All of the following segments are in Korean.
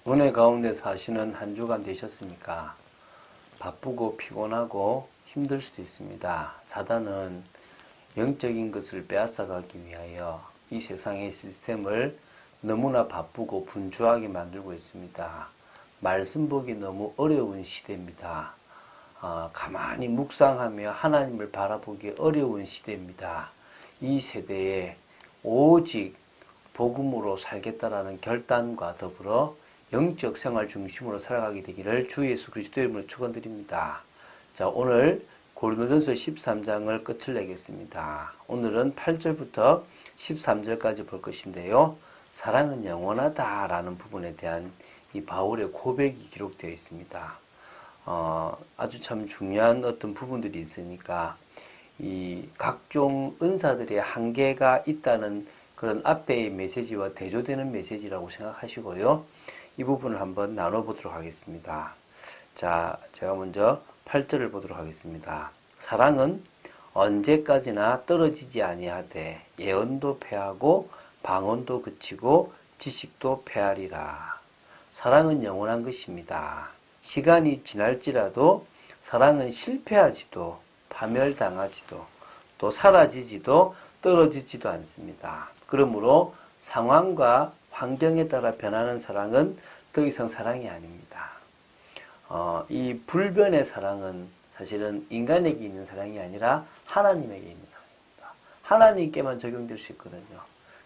은혜 가운데 사시는 한 주간 되셨습니까? 바쁘고 피곤하고 힘들 수도 있습니다. 사단은 영적인 것을 빼앗아가기 위하여 이 세상의 시스템을 너무나 바쁘고 분주하게 만들고 있습니다. 말씀 보기 너무 어려운 시대입니다. 가만히 묵상하며 하나님을 바라보기 어려운 시대입니다. 이 세대에 오직 복음으로 살겠다라는 결단과 더불어 영적 생활 중심으로 살아가게 되기를 주 예수 그리스도 이름으로 축원드립니다. 자, 오늘 고린도전서 13장을 끝을 내겠습니다. 오늘은 8절부터 13절까지 볼 것인데요. 사랑은 영원하다라는 부분에 대한 이 바울의 고백이 기록되어 있습니다. 아주 참 중요한 어떤 부분들이 있으니까 이 각종 은사들의 한계가 있다는 그런 앞에의 메시지와 대조되는 메시지라고 생각하시고요. 이 부분을 한번 나눠보도록 하겠습니다. 자, 제가 먼저 8절을 보도록 하겠습니다. 사랑은 언제까지나 떨어지지 아니하되 예언도 패하고 방언도 그치고 지식도 패하리라. 사랑은 영원한 것입니다. 시간이 지날지라도 사랑은 실패하지도 파멸당하지도 또 사라지지도 떨어지지도 않습니다. 그러므로 상황과 환경에 따라 변하는 사랑은 더 이상 사랑이 아닙니다. 이 불변의 사랑은 사실은 인간에게 있는 사랑이 아니라 하나님에게 있는 사랑입니다. 하나님께만 적용될 수 있거든요.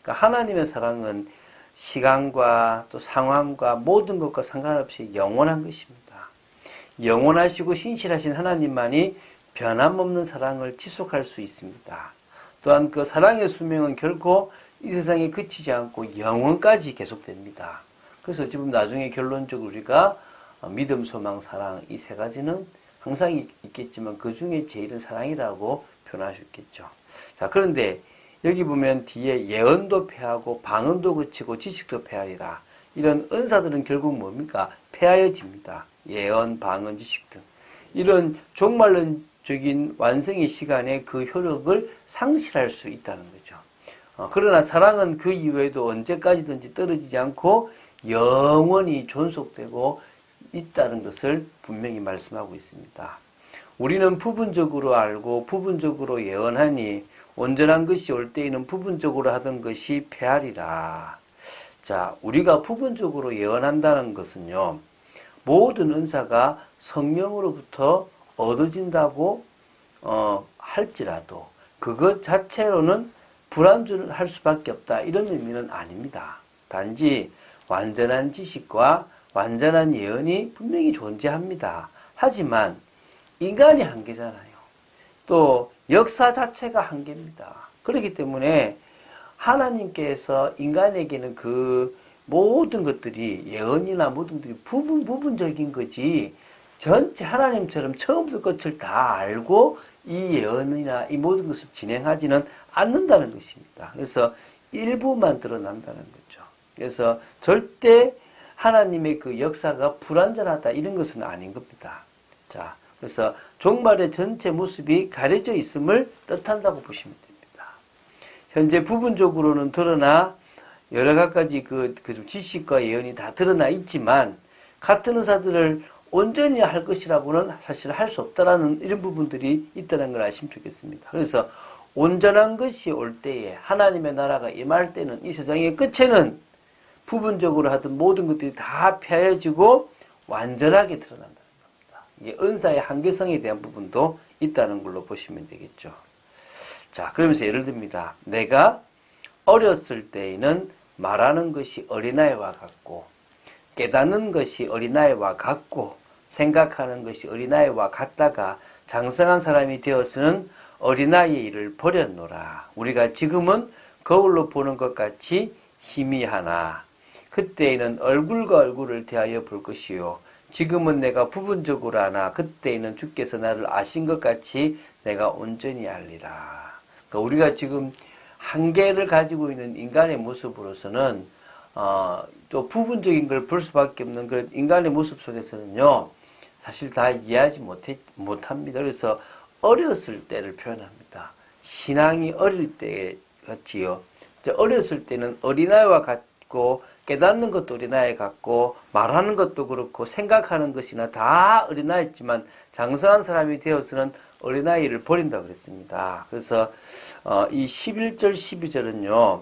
그러니까 하나님의 사랑은 시간과 또 상황과 모든 것과 상관없이 영원한 것입니다. 영원하시고 신실하신 하나님만이 변함없는 사랑을 지속할 수 있습니다. 또한 그 사랑의 수명은 결코 이 세상에 그치지 않고 영원까지 계속됩니다. 그래서 지금 나중에 결론적으로 우리가 믿음, 소망, 사랑 이 세 가지는 항상 있겠지만 그 중에 제일은 사랑이라고 표현할 수 있겠죠. 자, 그런데 여기 보면 뒤에 예언도 패하고 방언도 그치고 지식도 패하리라. 이런 은사들은 결국 뭡니까? 패하여집니다. 예언, 방언, 지식 등. 이런 종말론적인 완성의 시간에 그 효력을 상실할 수 있다는 거죠. 그러나 사랑은 그 이후에도 언제까지든지 떨어지지 않고 영원히 존속되고 있다는 것을 분명히 말씀하고 있습니다. 우리는 부분적으로 알고 부분적으로 예언하니 온전한 것이 올 때에는 부분적으로 하던 것이 패하리라. 자, 우리가 부분적으로 예언한다는 것은요, 모든 은사가 성령으로부터 얻어진다고 할지라도 그것 자체로는 불완전할 수밖에 없다. 이런 의미는 아닙니다. 단지 완전한 지식과 완전한 예언이 분명히 존재합니다. 하지만 인간이 한계잖아요. 또 역사 자체가 한계입니다. 그렇기 때문에 하나님께서 인간에게는 그 모든 것들이 예언이나 모든 것들이 부분적인 거지 전체 하나님처럼 처음부터 끝을 다 알고 이 예언이나 이 모든 것을 진행하지는 않는다는 것입니다. 그래서 일부만 드러난다는 거죠. 그래서 절대 하나님의 그 역사가 불완전하다 이런 것은 아닌 겁니다. 자, 그래서 종말의 전체 모습이 가려져 있음을 뜻한다고 보시면 됩니다. 현재 부분적으로는 드러나 여러 가지 그 지식과 예언이 다 드러나 있지만 같은 의사들을 온전히 할 것이라고는 사실 할 수 없다라는 이런 부분들이 있다는 걸 아시면 좋겠습니다. 그래서 온전한 것이 올 때에 하나님의 나라가 임할 때는 이 세상의 끝에는 부분적으로 하던 모든 것들이 다 펴여지고 완전하게 드러난다는 겁니다. 이게 은사의 한계성에 대한 부분도 있다는 걸로 보시면 되겠죠. 자, 그러면서 예를 듭니다. 내가 어렸을 때에는 말하는 것이 어린아이와 같고 깨닫는 것이 어린아이와 같고 생각하는 것이 어린아이와 같다가 장성한 사람이 되어서는 어린아이의 일을 버렸노라. 우리가 지금은 거울로 보는 것 같이 희미하나 그때에는 얼굴과 얼굴을 대하여 볼 것이요 지금은 내가 부분적으로 하나 그때에는 주께서 나를 아신 것 같이 내가 온전히 알리라. 그러니까 우리가 지금 한계를 가지고 있는 인간의 모습으로서는 또 부분적인 걸 볼 수밖에 없는 그런 인간의 모습 속에서는요 사실 다 이해하지 못합니다. 그래서 어렸을 때를 표현합니다. 신앙이 어릴 때 같지요. 어렸을 때는 어린아이와 같고 깨닫는 것도 어린아이 같고 말하는 것도 그렇고 생각하는 것이나 다 어린아이지만 장성한 사람이 되어서는 어린아이를 버린다고 그랬습니다. 그래서 이 11절 12절은요.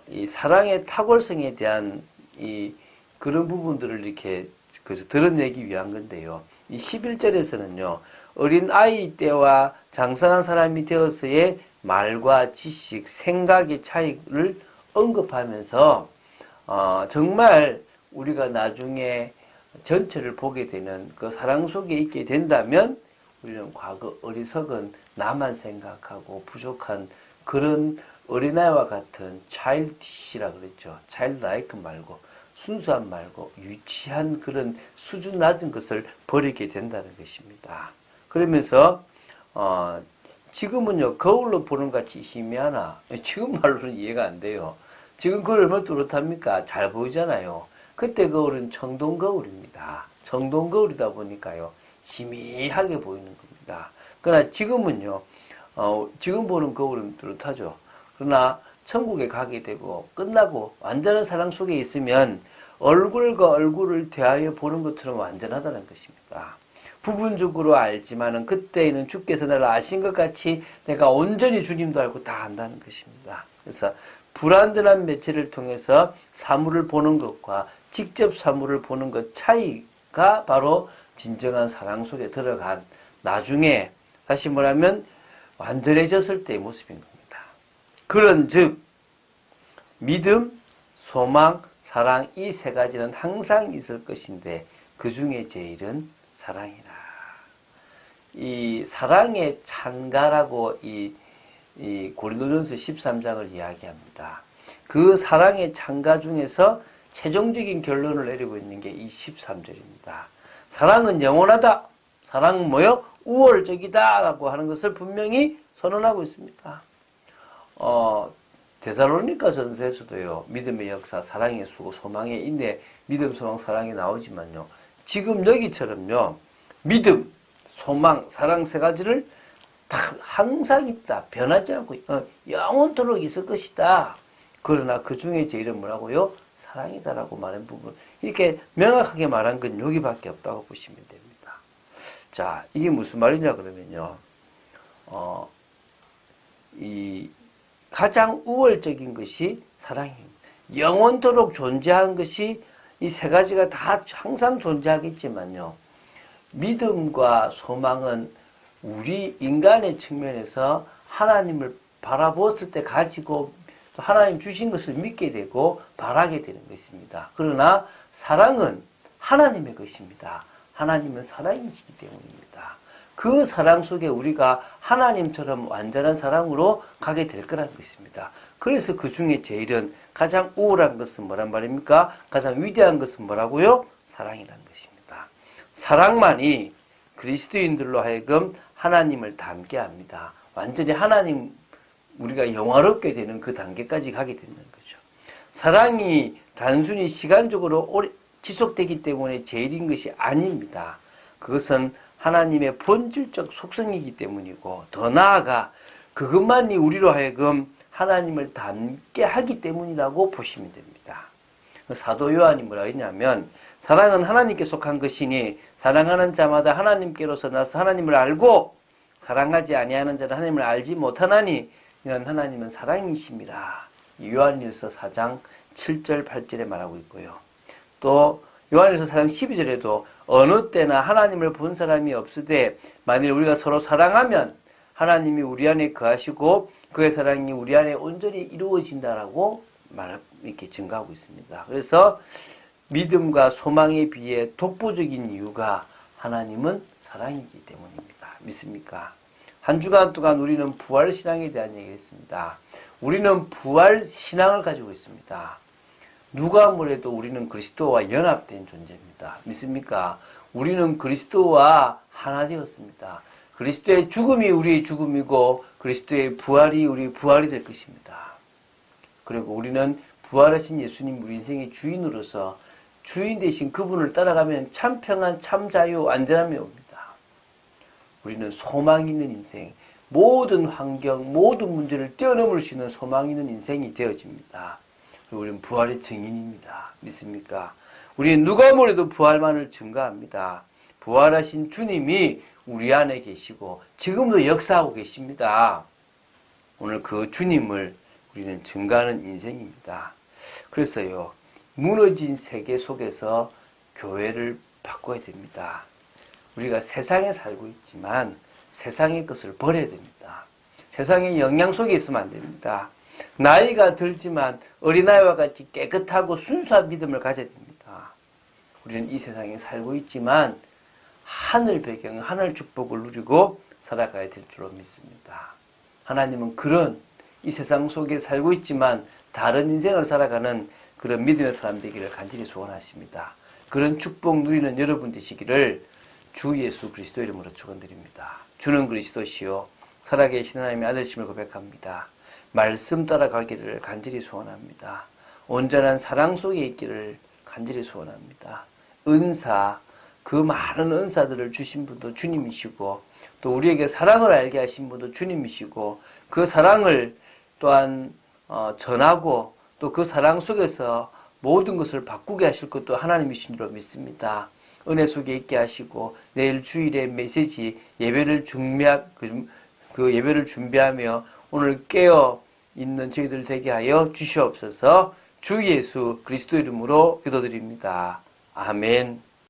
이 사랑의 탁월성에 대한 이 그런 부분들을 이렇게 그래서 드러내기 위한 건데요. 이 11절에서는요. 어린아이 때와 장성한 사람이 되어서의 말과 지식, 생각의 차이를 언급하면서 정말 우리가 나중에 전체를 보게 되는 그 사랑 속에 있게 된다면 우리는 과거 어리석은 나만 생각하고 부족한 그런 어린아이와 같은 childish라 그랬죠. childlike 말고 순수한 말고 유치한 그런 수준 낮은 것을 버리게 된다는 것입니다. 그러면서 지금은요 거울로 보는 같이 희미하나 지금 말로는 이해가 안 돼요. 지금 거울 얼마나 뚜렷합니까? 잘 보이잖아요. 그때 거울은 청동 거울입니다. 청동 거울이다 보니까요 희미하게 보이는 겁니다. 그러나 지금은요 지금 보는 거울은 뚜렷하죠. 그러나 천국에 가게 되고 끝나고 완전한 사랑 속에 있으면 얼굴과 얼굴을 대하여 보는 것처럼 완전하다는 것입니다. 부분적으로 알지만은 그때에는 주께서 나를 아신 것 같이 내가 온전히 주님도 알고 다 안다는 것입니다. 그래서 불완전한 매체를 통해서 사물을 보는 것과 직접 사물을 보는 것 차이가 바로 진정한 사랑 속에 들어간 나중에 다시 말하면 완전해졌을 때의 모습인 겁니다. 그런즉 믿음, 소망, 사랑 이 세 가지는 항상 있을 것인데 그 중에 제일은 사랑이라. 이 사랑의 찬가라고 이 고린도전서 13장을 이야기합니다. 그 사랑의 찬가 중에서 최종적인 결론을 내리고 있는 게 이 13절입니다. 사랑은 영원하다. 사랑은 뭐요? 우월적이다. 라고 하는 것을 분명히 선언하고 있습니다. 데살로니가 전서에서도요, 믿음의 역사, 사랑의 수고, 소망의 인내, 믿음, 소망, 사랑이 나오지만요, 지금 여기처럼요, 믿음, 소망, 사랑 세 가지를 다 항상 있다. 변하지 않고, 영원토록 있을 것이다. 그러나 그 중에 제일은 뭐라고요? 사랑이다라고 말한 부분. 이렇게 명확하게 말한 건 여기밖에 없다고 보시면 됩니다. 자, 이게 무슨 말이냐 그러면요, 이 가장 우월적인 것이 사랑입니다. 영원토록 존재한 것이 이 세 가지가 다 항상 존재하겠지만요. 믿음과 소망은 우리 인간의 측면에서 하나님을 바라보았을 때 가지고 또 하나님 주신 것을 믿게 되고 바라게 되는 것입니다. 그러나 사랑은 하나님의 것입니다. 하나님은 사랑이시기 때문입니다. 그 사랑 속에 우리가 하나님처럼 완전한 사랑으로 가게 될 거라는 것입니다. 그래서 그 중에 제일은 가장 우월한 것은 뭐란 말입니까? 가장 위대한 것은 뭐라고요? 사랑이라는 것입니다. 사랑만이 그리스도인들로 하여금 하나님을 닮게 합니다. 완전히 하나님 우리가 영화롭게 되는 그 단계까지 가게 되는 거죠. 사랑이 단순히 시간적으로 오래 지속되기 때문에 제일인 것이 아닙니다. 그것은 하나님의 본질적 속성이기 때문이고 더 나아가 그것만이 우리로 하여금 하나님을 닮게 하기 때문이라고 보시면 됩니다. 사도 요한이 뭐라 했냐면 사랑은 하나님께 속한 것이니 사랑하는 자마다 하나님께로서 나서 하나님을 알고 사랑하지 아니하는 자는 하나님을 알지 못하나니 이는 하나님은 사랑이심이라. 요한일서 4장 7절 8절에 말하고 있고요. 또 요한일서 4장 12절에도 어느 때나 하나님을 본 사람이 없으되 만일 우리가 서로 사랑하면 하나님이 우리 안에 거하시고 그의 사랑이 우리 안에 온전히 이루어진다라고 이렇게 증가하고 있습니다. 그래서 믿음과 소망에 비해 독보적인 이유가 하나님은 사랑이기 때문입니다. 믿습니까? 한 주간 동안 우리는 부활 신앙에 대한 얘기를 했습니다. 우리는 부활 신앙을 가지고 있습니다. 누가 뭐래도 우리는 그리스도와 연합된 존재입니다. 믿습니까? 우리는 그리스도와 하나 되었습니다. 그리스도의 죽음이 우리의 죽음이고 그리스도의 부활이 우리의 부활이 될 것입니다. 그리고 우리는 부활하신 예수님 우리 인생의 주인으로서 주인 되신 그분을 따라가면 참 평안, 참 자유, 안전함이 옵니다. 우리는 소망 있는 인생, 모든 환경, 모든 문제를 뛰어넘을 수 있는 소망 있는 인생이 되어집니다. 그리고 우리는 부활의 증인입니다. 믿습니까? 우리는 누가 뭐래도 부활만을 증거합니다. 부활하신 주님이 우리 안에 계시고 지금도 역사하고 계십니다. 오늘 그 주님을 우리는 증거하는 인생입니다. 그래서요, 무너진 세계 속에서 교회를 바꿔야 됩니다. 우리가 세상에 살고 있지만 세상의 것을 버려야 됩니다. 세상의 영향 속에 있으면 안 됩니다. 나이가 들지만 어린아이와 같이 깨끗하고 순수한 믿음을 가져야 됩니다. 우리는 이 세상에 살고 있지만 하늘 배경, 하늘 축복을 누리고 살아가야 될 줄로 믿습니다. 하나님은 그런 이 세상 속에 살고 있지만 다른 인생을 살아가는 그런 믿음의 사람 되기를 간절히 소원하십니다. 그런 축복 누리는 여러분 되시기를 주 예수 그리스도 이름으로 축원드립니다. 주는 그리스도시요 살아계신 하나님의 아들심을 고백합니다. 말씀 따라가기를 간절히 소원합니다. 온전한 사랑 속에 있기를 간절히 소원합니다. 은사, 그 많은 은사들을 주신 분도 주님이시고 또 우리에게 사랑을 알게 하신 분도 주님이시고 그 사랑을 또한 전하고 또 그 사랑 속에서 모든 것을 바꾸게 하실 것도 하나님이신 줄로 믿습니다. 은혜 속에 있게 하시고 내일 주일에 메시지 예배를 준비하며 오늘 깨어 있는 저희들 되게 하여 주시옵소서. 주 예수 그리스도 이름으로 기도드립니다. 아멘.